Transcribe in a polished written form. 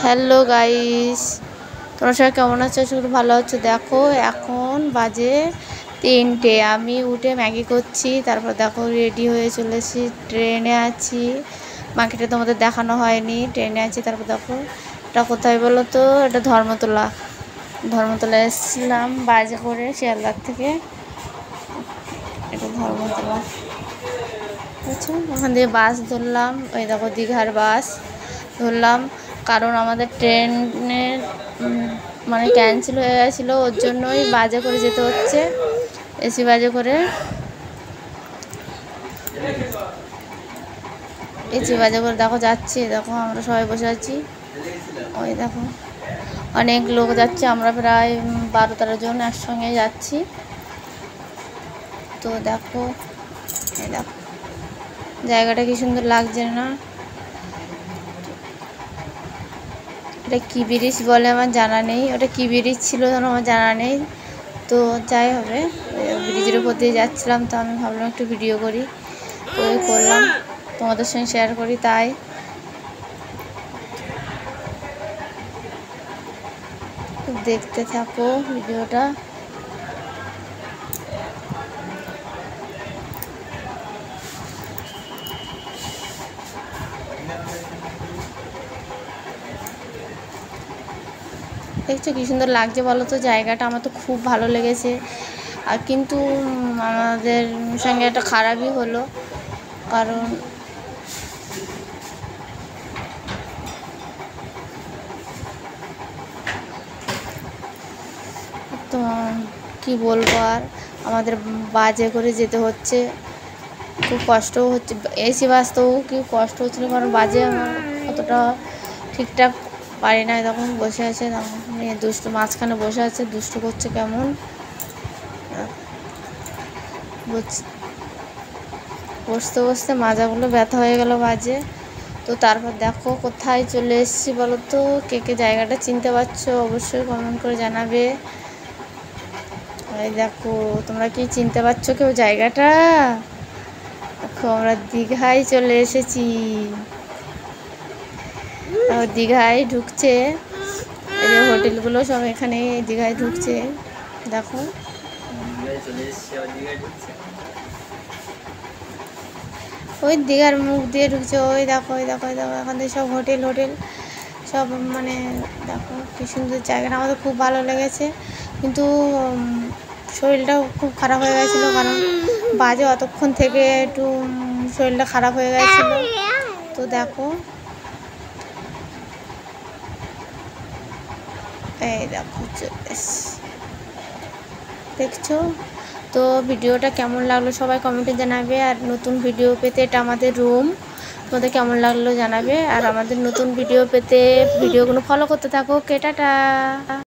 Hello guys, তোমরা সবাই কেমন আছো? শুধু ভালো আছো? দেখো এখন বাজে 3টে, আমি উঠে ম্যাগি করছি। তারপর দেখো রেডি হয়ে চলেছি, ট্রেনে আছি। মার্কেটে তোমাদের দেখানো হয়নি, ট্রেনে আছি। তারপর দেখো এটা কোথায় বলো তো, এটা ধর্মতলা এসেছিলাম বাজে করে শিয়ালদার থেকে। এটা ধর্মতলা, বুঝছো? ওখান থেকে বাস ধরলাম, ওই দেখো দীঘার বাস ধরলাম। কারণ আমাদের ট্রেনের মানে ক্যান্সেল হয়ে গেছিলো, ওর জন্যই বাজে করে যেতে হচ্ছে, এসি বাজে করে। দেখো যাচ্ছি, দেখো আমরা সবাই বসে আছি। ওই দেখো অনেক লোক যাচ্ছে, আমরা প্রায় 12-13 জন একসঙ্গে যাচ্ছি। তো দেখো এই দেখো জায়গাটা কি সুন্দর লাগছে না? এটা কী ব্রিজ বলে আমার জানা নেই, ওটা কী ব্রিজ ছিল তখন আমার জানা নেই। তো যাই হবে, ব্রিজের উপর দিয়ে যাচ্ছিলাম, তো আমি ভাবলাম একটু ভিডিও করি, তো করলাম, তোমাদের সঙ্গে শেয়ার করি। তাই দেখতে থাকো ভিডিওটা। দেখছো কী সুন্দর লাগছে বলো তো? জায়গাটা আমার তো খুব ভালো লেগেছে। আর কিন্তু আমাদের সঙ্গে একটা খারাপই হলো, কারণ তো কী বলবো আর, আমাদের বাজে করে যেতে হচ্ছে, খুব কষ্টও হচ্ছে। এসি বাস তো কি কষ্ট হচ্ছিলো, কারণ বাজে আমার অতটা ঠিকঠাক পারি না। তখন বসে আছে, তখন মেয়ে দুষ্টু মাঝখানে বসে আছে, দুষ্টু করছে কেমন। বসতে বসতে মাজাগুলো ব্যথা হয়ে গেল বাজে। তো তারপর দেখো কোথায় চলে এসেছি বলো তো? কে কে জায়গাটা চিনতে পারছো অবশ্যই কমেন্ট করে জানাবে। এই দেখো, তোমরা কি চিনতে পারছো কেউ জায়গাটা? দেখো আমরা দীঘায় চলে এসেছি, দীঘায় ঢুকছে। এই যে হোটেলগুলো সব এখানে দীঘায় ঢুকছে, দেখো ওই দীঘার মুখ দিয়ে ঢুকছে। ওই দেখো এখান থেকে সব হোটেল সব, মানে দেখো কি সুন্দর জায়গাটা, আমাদের খুব ভালো লেগেছে। কিন্তু শরীরটাও খুব খারাপ হয়ে গেছিলো, কারণ বাজে অতক্ষণ থেকে একটু শরীরটা খারাপ হয়ে গেছিলো। তো দেখো এই দেখো দেখছো তো? ভিডিওটা কেমন লাগলো সবাই কমেন্টে জানাবে। আর নতুন ভিডিও পেতে, এটা আমাদের রুম, তোমাদের কেমন লাগলো জানাবে। আর আমাদের নতুন ভিডিও পেতে ভিডিওগুলো ফলো করতে থাকো। টাটা।